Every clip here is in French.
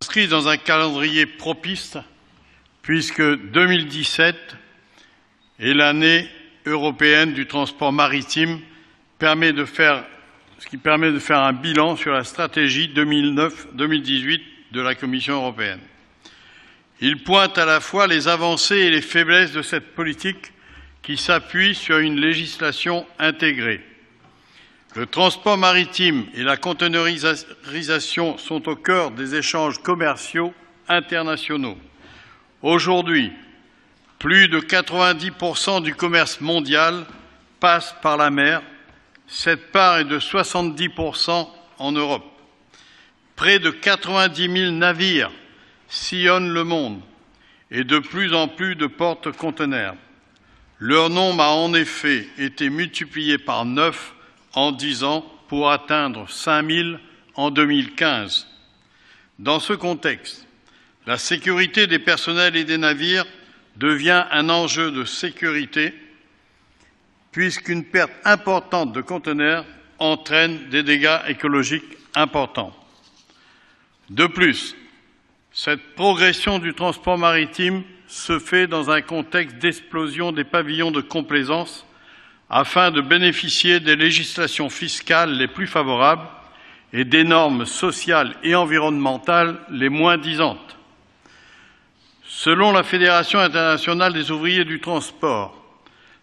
s'inscrit dans un calendrier propice puisque 2017 est l'année européenne du transport maritime, ce qui permet de faire un bilan sur la stratégie 2009-2018 de la Commission européenne. Il pointe à la fois les avancées et les faiblesses de cette politique qui s'appuie sur une législation intégrée. Le transport maritime et la conteneurisation sont au cœur des échanges commerciaux internationaux. Aujourd'hui, plus de 90% du commerce mondial passe par la mer. Cette part est de 70% en Europe. Près de 90 000 navires sillonnent le monde et de plus en plus de porte-conteneurs. Leur nombre a en effet été multiplié par 9 en 10 ans pour atteindre 5 000 en 2015. Dans ce contexte, la sécurité des personnels et des navires devient un enjeu de sécurité puisqu'une perte importante de conteneurs entraîne des dégâts écologiques importants. De plus, cette progression du transport maritime se fait dans un contexte d'explosion des pavillons de complaisance afin de bénéficier des législations fiscales les plus favorables et des normes sociales et environnementales les moins disantes. Selon la Fédération internationale des ouvriers du transport,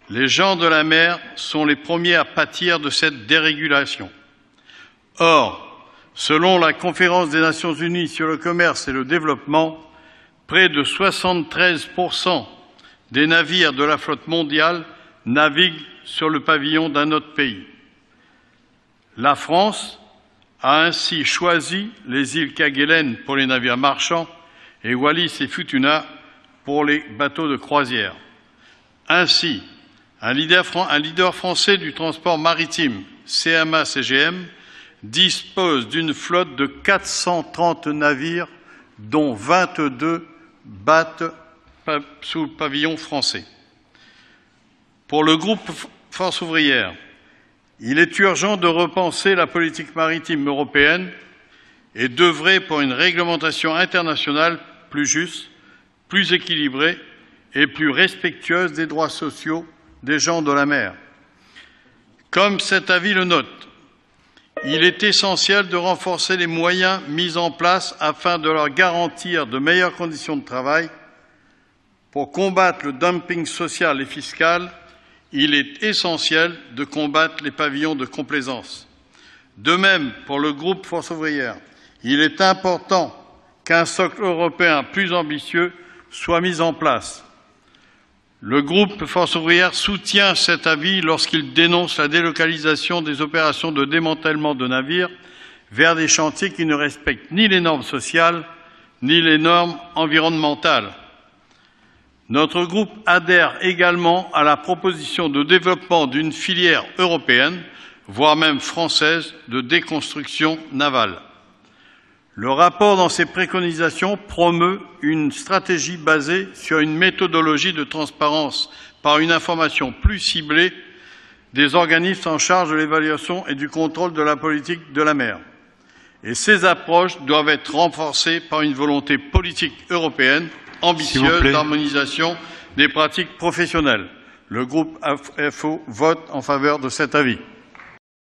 les gens de la mer sont les premiers à pâtir de cette dérégulation. Or, selon la Conférence des Nations unies sur le commerce et le développement, près de 73% des navires de la flotte mondiale naviguent sur le pavillon d'un autre pays. La France a ainsi choisi les îles Kerguelen pour les navires marchands et Wallis et Futuna pour les bateaux de croisière. Ainsi, un leader français du transport maritime, CMA-CGM, dispose d'une flotte de 430 navires, dont 22 battent sous le pavillon français. Pour le groupe Force ouvrière, il est urgent de repenser la politique maritime européenne et d'œuvrer pour une réglementation internationale plus juste, plus équilibrée et plus respectueuse des droits sociaux des gens de la mer. Comme cet avis le note, il est essentiel de renforcer les moyens mis en place afin de leur garantir de meilleures conditions de travail. Pour combattre le dumping social et fiscal, il est essentiel de combattre les pavillons de complaisance. De même, pour le groupe Force ouvrière, il est important qu'un socle européen plus ambitieux soit mis en place. Le groupe Force ouvrière soutient cet avis lorsqu'il dénonce la délocalisation des opérations de démantèlement de navires vers des chantiers qui ne respectent ni les normes sociales ni les normes environnementales. Notre groupe adhère également à la proposition de développement d'une filière européenne, voire même française, de déconstruction navale. Le rapport, dans ses préconisations, promeut une stratégie basée sur une méthodologie de transparence par une information plus ciblée des organismes en charge de l'évaluation et du contrôle de la politique de la mer. Et ces approches doivent être renforcées par une volonté politique européenne ambitieuse d'harmonisation des pratiques professionnelles. Le groupe FO vote en faveur de cet avis.